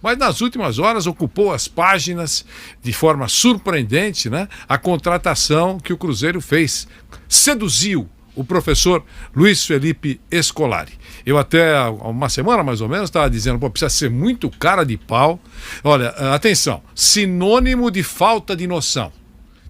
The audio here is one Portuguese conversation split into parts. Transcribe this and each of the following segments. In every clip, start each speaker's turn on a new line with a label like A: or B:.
A: Mas nas últimas horas ocupou as páginas de forma surpreendente, né? A contratação que o Cruzeiro fez. Seduziu o professor Luiz Felipe Scolari. Eu até há uma semana mais ou menos estava dizendo, pô, precisa ser muito cara de pau. Olha, atenção, sinônimo de falta de noção,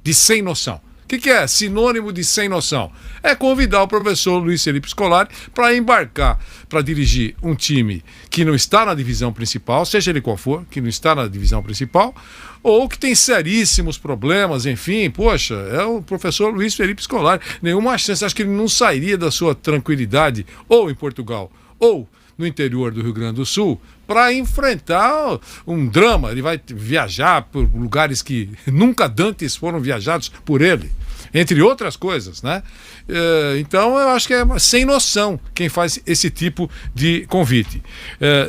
A: de sem noção. O que é sinônimo de sem noção? É convidar o professor Luiz Felipe Scolari para embarcar, para dirigir um time que não está na divisão principal, seja ele qual for, que não está na divisão principal, ou que tem seríssimos problemas, enfim, poxa, é o professor Luiz Felipe Scolari. Nenhuma chance, acho que ele não sairia da sua tranquilidade, ou em Portugal, ou no interior do Rio Grande do Sul, para enfrentar um drama. Ele vai viajar por lugares que nunca dantes foram viajados por ele, entre outras coisas, né? Então eu acho que é sem noção quem faz esse tipo de convite.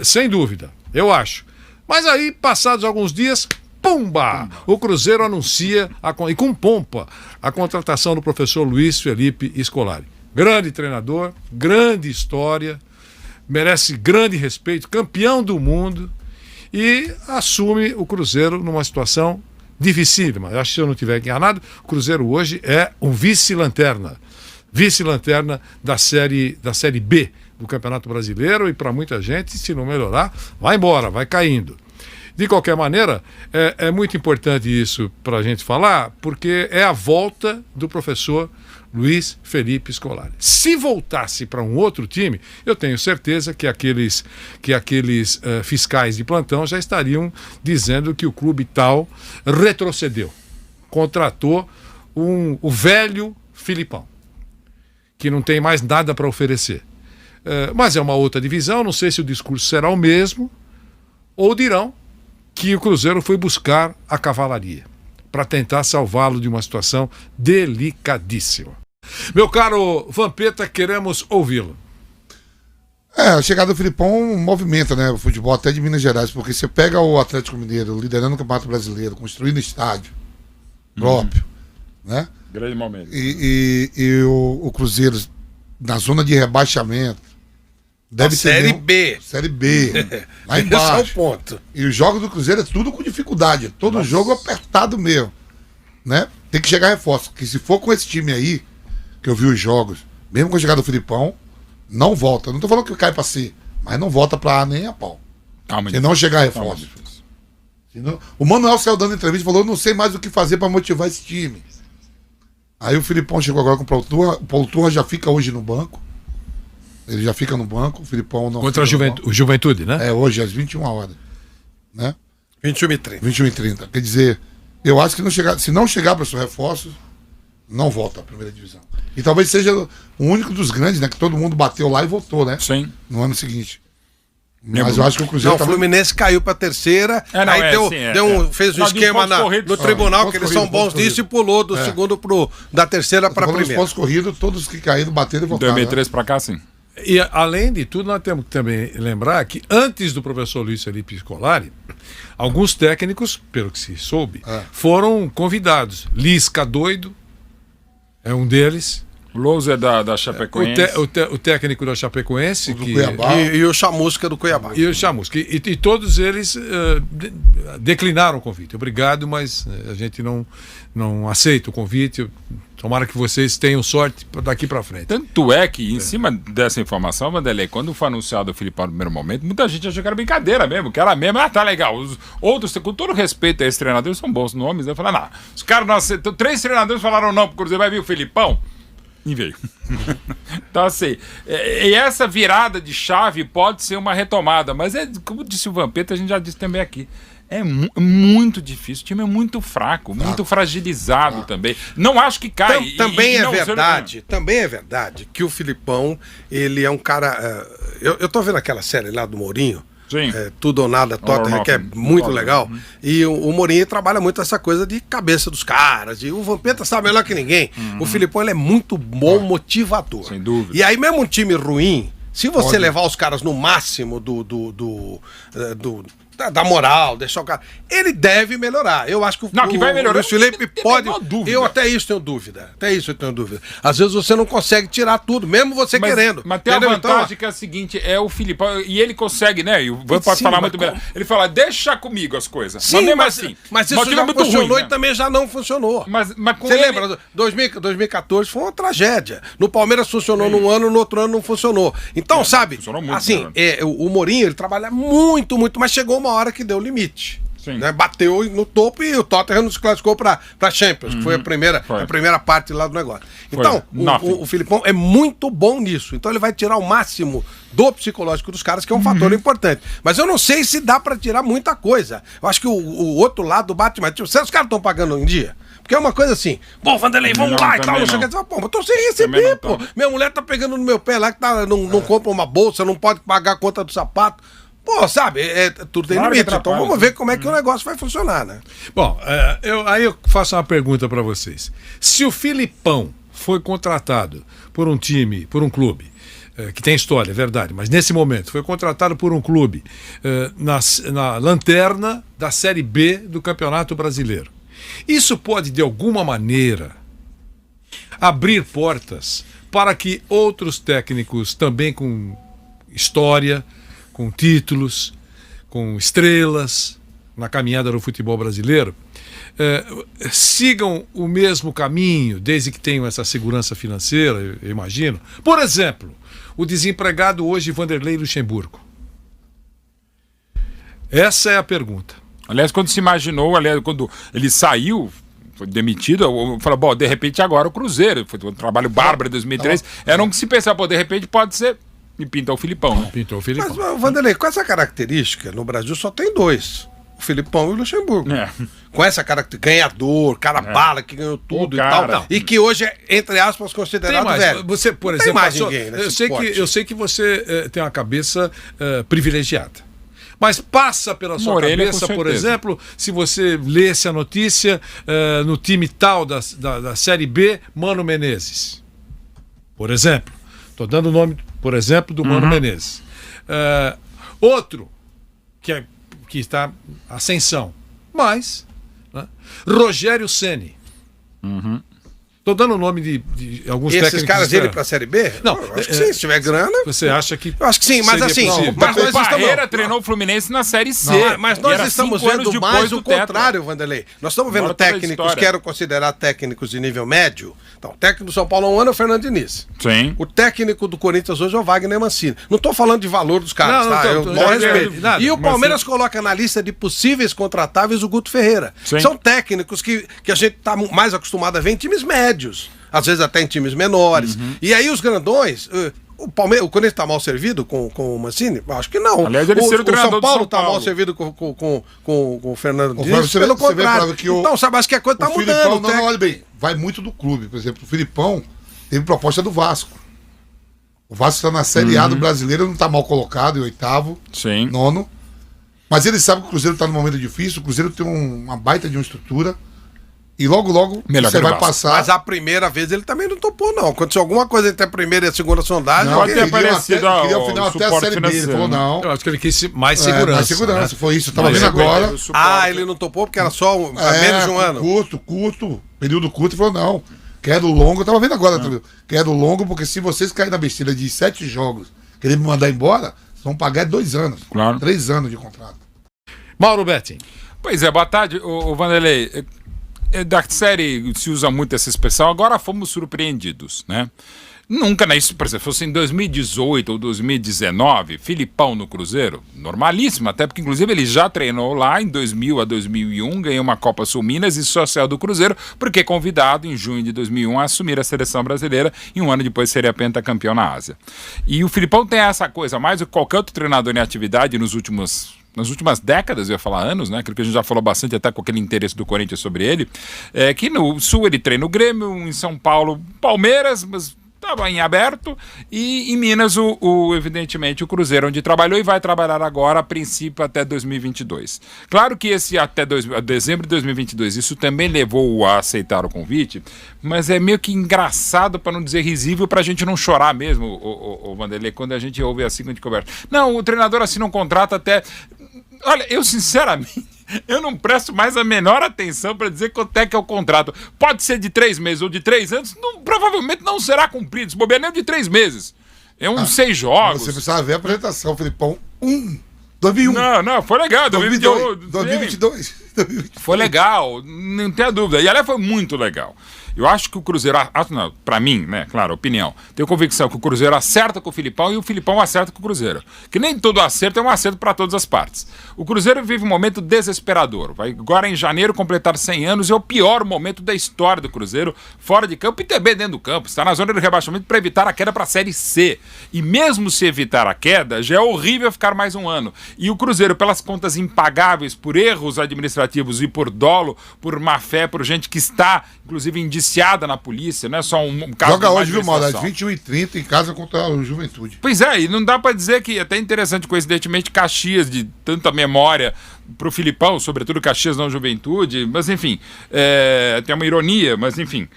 A: Sem dúvida, eu acho. Mas aí, passados alguns dias, pumba! O Cruzeiro anuncia, e com pompa, a contratação do professor Luiz Felipe Scolari. Grande treinador, grande história, merece grande respeito, campeão do mundo, e assume o Cruzeiro numa situação dificílima. Eu acho que, se eu não estiver enganado, o Cruzeiro hoje é um vice-lanterna da série B do Campeonato Brasileiro, e para muita gente, se não melhorar, vai embora, vai caindo. De qualquer maneira, é muito importante isso para a gente falar, porque é a volta do professor Luiz Felipe Scolari. Se voltasse para um outro time, eu tenho certeza que aqueles fiscais de plantão já estariam dizendo que o clube tal retrocedeu, contratou o velho Filipão, que não tem mais nada para oferecer. Mas é uma outra divisão, não sei se o discurso será o mesmo, ou dirão que o Cruzeiro foi buscar a cavalaria para tentar salvá-lo de uma situação delicadíssima. Meu caro Vampeta, queremos ouvi-lo.
B: A chegada do Filipão movimenta, né, o futebol até de Minas Gerais, porque você pega o Atlético Mineiro liderando o Campeonato Brasileiro, construindo estádio próprio, né?
C: Grande momento.
B: E o Cruzeiro na zona de rebaixamento. Deve
D: Série B.
B: Série B. Lá embaixo.
D: Esse é o ponto.
B: E os jogos do Cruzeiro é tudo com dificuldade. Todo jogo apertado mesmo. Né? Tem que chegar reforço. Porque se for com esse time aí, que eu vi os jogos, mesmo com a chegada do Filipão, não volta. Não tô falando que cai pra C, mas não volta pra A nem a pau. Se não chegar reforço. O Manuel saiu dando entrevista e falou: não sei mais o que fazer pra motivar esse time. Aí o Filipão chegou agora com o Paulo Turra. O Paulo Turra já fica hoje no banco. Ele já fica no banco, o Filipão não.
A: Contra o Juventude, né?
B: Hoje, às 21 horas. Né?
D: 21h30.
B: 21h30. Quer dizer, eu acho que se não chegar para os reforços, não volta à primeira divisão. E talvez seja o único dos grandes, né? Que todo mundo bateu lá e voltou, né?
C: Sim.
B: No ano seguinte. Mas eu acho que o Cruzeiro.
D: O Fluminense caiu pra terceira, fez um esquema no tribunal, que eles são bons disso, e pulou do segundo da terceira pra primeira.
B: Os pontos corridos, todos que caíram, bateram e voltaram.
C: 2003 pra cá, sim.
A: E, além de tudo, nós temos que também lembrar que, antes do professor Luiz Felipe Scolari, alguns técnicos, pelo que se soube, foram convidados. Lisca Doido é um deles.
C: Lousa da Chapecoense.
A: O técnico da Chapecoense.
D: E o Chamusca do Cuiabá.
A: E o Chamusca. E todos eles declinaram o convite. Obrigado, mas a gente não aceita o convite. Tomara que vocês tenham sorte daqui para frente.
C: Tanto é que, em cima dessa informação, Vanderlei, quando foi anunciado o Filipão no primeiro momento, muita gente achou que era brincadeira mesmo, que era mesmo, tá legal. Os outros, com todo respeito a esses treinadores, são bons nomes. Eu falei, não, os caras, 3 treinadores falaram não pro Cruzeiro, vai vir o Filipão? E veio. Então, assim, e essa virada de chave pode ser uma retomada, mas como disse o Vampeta, a gente já disse também aqui. É muito difícil, o time é muito fraco, muito fragilizado também. Não acho que cai.
D: Também é verdade que o Filipão, ele é um cara. Eu tô vendo aquela série lá do Mourinho.
C: Sim.
D: Tudo ou nada, Tottenham, que é muito legal. E o Mourinho trabalha muito essa coisa de cabeça dos caras. E o Vampeta sabe melhor que ninguém. O Filipão, ele é muito bom motivador.
C: Sem dúvida.
D: E aí, mesmo um time ruim, Se você levar os caras no máximo da moral, deixar o cara... Ele deve melhorar. Eu acho que
C: que vai melhorar.
D: O Luiz Felipe pode... Eu até isso tenho dúvida. Às vezes você não consegue tirar tudo, mesmo você querendo.
C: Mas tem a vantagem que é a seguinte, é o Filipão, e ele consegue, né? E o Van pode falar muito bem. Ele fala, deixa comigo as coisas.
D: Sim, mas isso já funcionou ruim, e também já não funcionou.
C: Mas com
D: você lembra? 2014 foi uma tragédia. No Palmeiras funcionou num ano, no outro ano não funcionou. Então, sabe,
C: muito,
D: assim, o Mourinho, ele trabalha muito, mas chegou uma hora que deu limite. Né? Bateu no topo e o Tottenham se classificou para Champions, que foi a primeira parte lá do negócio. Então, o Filipão é muito bom nisso. Então ele vai tirar o máximo do psicológico dos caras, que é um fator importante. Mas eu não sei se dá para tirar muita coisa. Eu acho que o outro lado bate mais. Tipo, se os caras estão pagando em dia, porque é uma coisa assim, pô, Vanderlei, vamos lá e tal, não sei o que. Pô, eu tô sem receber, pô. Minha mulher tá pegando no meu pé lá, que não compra uma bolsa, não pode pagar a conta do sapato. Pô, sabe, tudo tem limite. Então vamos ver como é que o negócio vai funcionar, né?
A: Bom, eu faço uma pergunta para vocês. Se o Filipão foi contratado por um time, por um clube, que tem história, é verdade, mas nesse momento foi contratado por um clube na lanterna da Série B do Campeonato Brasileiro, isso pode, de alguma maneira, abrir portas para que outros técnicos também com história, com títulos, com estrelas na caminhada do futebol brasileiro, sigam o mesmo caminho, desde que tenham essa segurança financeira, eu imagino. Por exemplo, o desempregado hoje, Vanderlei Luxemburgo. Essa é a pergunta.
C: Aliás, quando se imaginou, quando ele saiu, foi demitido, falou, bom, de repente agora o Cruzeiro, foi um trabalho bárbaro em 2003, era um que se pensava, pô, de repente pode ser... E pintou o Filipão, né?
A: Pintou o Filipão.
D: Mas, Vanderlei, com essa característica, no Brasil só tem dois. O Filipão e o Luxemburgo. Com essa característica, ganhador, bala, que ganhou tudo e tal. Não. E que hoje é, entre aspas, considerado velho.
A: Você, por
D: não
A: exemplo,
D: tem mais ninguém
A: eu sei que você tem uma cabeça privilegiada. Mas passa pela sua cabeça, por exemplo, se você lesse a notícia no time tal da Série B, Mano Menezes. Por exemplo. Estou dando o nome, por exemplo, do Mano Menezes. Outro, que está ascensão, mas Rogério Ceni. Estou dando o nome de alguns técnicos.
D: Esses caras dele para a Série B?
A: Não,
D: acho que sim, se tiver grana.
A: Você acha que.
D: Eu acho que sim, mas assim.
C: Mas o Parreira treinou o Fluminense na Série C.
D: Não, mas nós estamos vendo mais o contrário, Vanderlei. Nós estamos vendo técnicos que quero considerar técnicos de nível médio. Então, o técnico do São Paulo há um ano é o Fernando Diniz.
C: Sim.
D: O técnico do Corinthians hoje é o Wagner Mancini. Não estou falando de valor dos caras, tá? Eu não respeito. E o Palmeiras coloca na lista de possíveis contratáveis o Guto Ferreira.
C: Sim.
D: São técnicos que a gente está mais acostumado a ver em times médios. Às vezes até em times menores. E aí os grandões... O Corinthians está mal servido com o Mancini? Acho que não.
C: Aliás, ele ser o treinador
D: São Paulo está mal servido com o Fernando Diniz. Pelo contrário. Então, sabe, acho que a coisa está mudando.
B: Não, olha bem, vai muito do clube. Por exemplo, o Filipão teve proposta do Vasco. O Vasco está na Série A do Brasileiro, não está mal colocado, em 8º, 9º. Mas ele sabe que o Cruzeiro está num momento difícil, o Cruzeiro tem uma baita de uma estrutura. E logo você vai passar.
D: Mas a primeira vez ele também não topou, não. Aconteceu alguma coisa entre a primeira e a segunda sondagem.
C: Não, pode ter aparecido
B: queria ao final até a Série B. Ele falou, não.
A: Eu acho que ele quis mais segurança.
B: Mais segurança, foi isso. Eu tava vendo agora.
D: Ele não topou porque era só menos de um ano.
B: Curto, período curto. Ele falou, não. Quero longo. Eu tava vendo agora. Quero longo, porque se vocês caírem na besteira de 7 jogos, querem me mandar embora, vão pagar 2 anos.
C: Claro.
B: 3 anos de contrato.
A: Mauro Betting.
C: Pois é, boa tarde, o Vanderlei. Da série se usa muito essa expressão, agora fomos surpreendidos, né? Nunca, né? Isso, por exemplo, fosse em 2018 ou 2019, Filipão no Cruzeiro, normalíssimo, até porque inclusive ele já treinou lá em 2000 a 2001, ganhou uma Copa Sul Minas e social do Cruzeiro, porque é convidado em junho de 2001 a assumir a seleção brasileira e um ano depois seria pentacampeão na Ásia. E o Filipão tem essa coisa, mais do que qualquer outro treinador em atividade nas últimas décadas, eu ia falar anos, né? Aquilo que a gente já falou bastante até com aquele interesse do Corinthians sobre ele, que no Sul ele treina o Grêmio, em São Paulo, Palmeiras, mas estava em aberto, e em Minas, evidentemente, o Cruzeiro, onde trabalhou e vai trabalhar agora, a princípio, até 2022. Claro que esse até dezembro de 2022, isso também levou a aceitar o convite, mas é meio que engraçado, para não dizer risível, para a gente não chorar mesmo, o Vanderlei, quando a gente ouve a seguinte conversa. Não, o treinador assina um contrato até... Olha, eu sinceramente... Eu não presto mais a menor atenção para dizer quanto é que é o contrato. Pode ser de 3 meses ou de 3 anos, provavelmente não será cumprido. Se bobear nem de 3 meses. É uns 6 jogos.
B: Você precisava ver a apresentação, Filipão. 2001.
C: Não, foi legal.
B: 2022.
C: Foi legal, não tenha dúvida. E aliás, foi muito legal. Eu acho que o Cruzeiro, para mim, né, claro, opinião, tenho convicção que o Cruzeiro acerta com o Filipão e o Filipão acerta com o Cruzeiro. Que nem todo acerto é um acerto para todas as partes. O Cruzeiro vive um momento desesperador. Vai agora em janeiro completar 100 anos e é o pior momento da história do Cruzeiro, fora de campo e também dentro do campo. Está na zona de rebaixamento para evitar a queda para a Série C. E mesmo se evitar a queda, já é horrível ficar mais um ano. E o Cruzeiro, pelas contas impagáveis, por erros administrativos e por dolo, por má fé, por gente que está, inclusive, indiciada na polícia, não é só um caso
B: Joga
C: de
B: hoje, viu, Mauro, às 21h30 em casa contra o Juventude.
C: Pois é, e não dá pra dizer que, até interessante, coincidentemente, Caxias, de tanta memória pro Filipão, sobretudo Caxias não Juventude, mas enfim, tem uma ironia, mas enfim,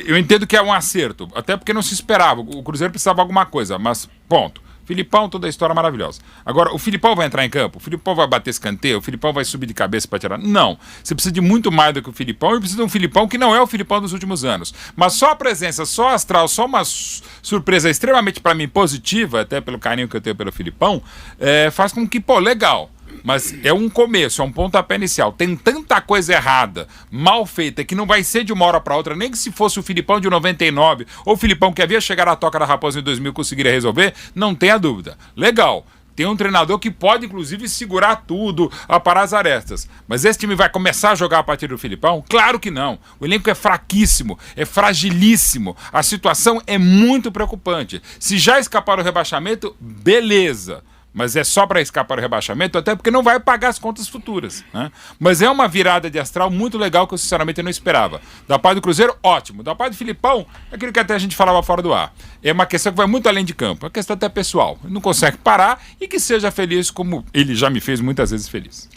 C: eu entendo que é um acerto, até porque não se esperava, o Cruzeiro precisava de alguma coisa, mas ponto. Filipão, toda a história maravilhosa. Agora, o Filipão vai entrar em campo? O Filipão vai bater escanteio? O Filipão vai subir de cabeça para tirar? Não. Você precisa de muito mais do que o Filipão e precisa de um Filipão que não é o Filipão dos últimos anos. Mas só a presença, só a astral, só uma surpresa extremamente, para mim, positiva, até pelo carinho que eu tenho pelo Filipão, faz com que, pô, legal. Mas é um começo, é um pontapé inicial. Tem tanta coisa errada, mal feita, que não vai ser de uma hora para outra, nem que se fosse o Filipão de 99 ou o Filipão que havia chegado à Toca da Raposa em 2000 conseguiria resolver, não tenha dúvida. Legal. Tem um treinador que pode, inclusive, segurar tudo, aparar as arestas. Mas esse time vai começar a jogar a partir do Filipão? Claro que não. O elenco é fraquíssimo, é fragilíssimo. A situação é muito preocupante. Se já escapar o rebaixamento, beleza. Mas é só para escapar do rebaixamento, até porque não vai pagar as contas futuras, né? Mas é uma virada de astral muito legal que eu sinceramente não esperava. Da parte do Cruzeiro, ótimo. Da parte do Filipão, é aquilo que até a gente falava fora do ar. É uma questão que vai muito além de campo. É uma questão até pessoal. Ele não consegue parar e que seja feliz como ele já me fez muitas vezes feliz.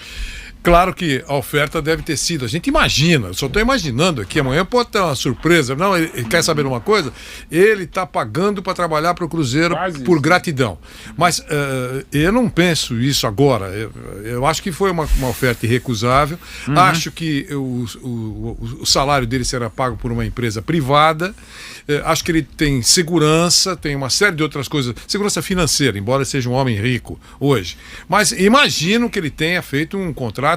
A: Claro que a oferta deve ter sido, a gente imagina, eu só estou imaginando aqui, amanhã pode ter uma surpresa. Não, ele quer saber uma coisa? Ele está pagando para trabalhar para o Cruzeiro por gratidão. Mas eu não penso isso agora. Eu acho que foi uma oferta irrecusável. Acho que o salário dele será pago por uma empresa privada. Acho que ele tem segurança, tem uma série de outras coisas. Segurança financeira, embora ele seja um homem rico hoje. Mas imagino que ele tenha feito um contrato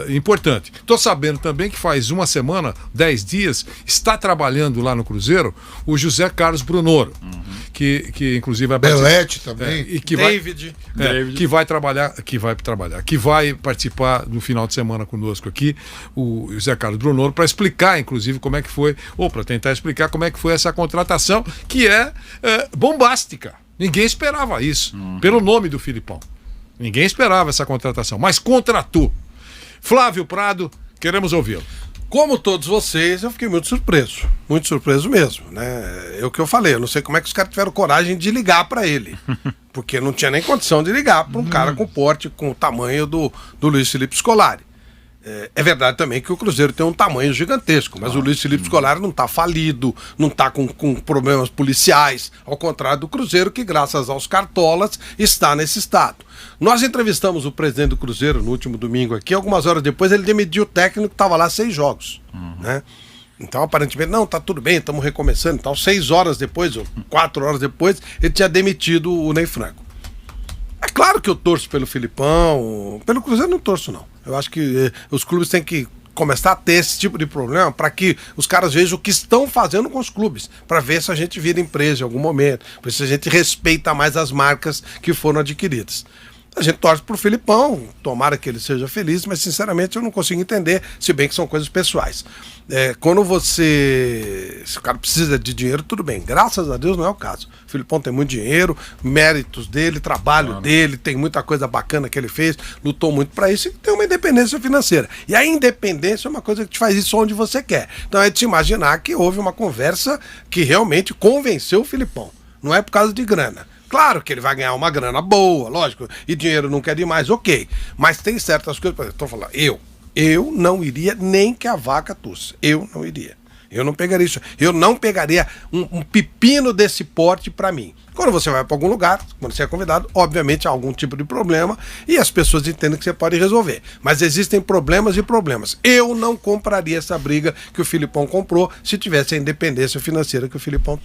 A: importante. Estou sabendo também que faz uma semana, 10 dias, está trabalhando lá no Cruzeiro o José Carlos Brunoro, que inclusive vai
B: Belete também.
A: E que David. Que vai participar no final de semana conosco aqui, o José Carlos Brunoro, para explicar, inclusive, como é que foi, ou para tentar explicar como é que foi essa contratação, que é bombástica. Ninguém esperava isso, pelo nome do Filipão. Ninguém esperava essa contratação, mas contratou. Flávio Prado, queremos ouvi-lo.
D: Como todos vocês, eu fiquei muito surpreso mesmo, né? É o que eu falei, eu não sei como é que os caras tiveram coragem de ligar para ele, porque não tinha nem condição de ligar para um cara com porte, com o tamanho do Luiz Felipe Scolari. É verdade também que o Cruzeiro tem um tamanho gigantesco, mas o Luiz Felipe Scolari não está falido, não está com problemas policiais, ao contrário do Cruzeiro, que graças aos cartolas está nesse estado. Nós entrevistamos o presidente do Cruzeiro no último domingo aqui, algumas horas depois ele demitiu o técnico que estava lá 6 jogos, né? Então aparentemente, não, tá tudo bem, estamos recomeçando, então 6 horas depois, ou 4 horas depois, ele tinha demitido o Ney Franco. É claro que eu torço pelo Filipão, pelo Cruzeiro não torço não. Eu acho que os clubes têm que começar a ter esse tipo de problema para que os caras vejam o que estão fazendo com os clubes, para ver se a gente vira empresa em algum momento, para ver se a gente respeita mais as marcas que foram adquiridas. A gente torce pro Filipão, tomara que ele seja feliz, mas sinceramente eu não consigo entender, se bem que são coisas pessoais. Quando se o cara precisa de dinheiro, tudo bem. Graças a Deus não é o caso. O Filipão tem muito dinheiro, méritos dele, trabalho dele, tem muita coisa bacana que ele fez, lutou muito para isso e tem uma independência financeira. E a independência é uma coisa que te faz isso onde você quer. Então é de se imaginar que houve uma conversa que realmente convenceu o Filipão. Não é por causa de grana. Claro que ele vai ganhar uma grana boa, lógico, e dinheiro não quer demais, ok. Mas tem certas coisas, por exemplo, estou falando, eu não iria nem que a vaca tussa. Eu não iria. Eu não pegaria isso. Eu não pegaria um pepino desse porte para mim. Quando você vai para algum lugar, quando você é convidado, obviamente há algum tipo de problema e as pessoas entendem que você pode resolver. Mas existem problemas e problemas. Eu não compraria essa briga que o Filipão comprou se tivesse a independência financeira que o Filipão tem.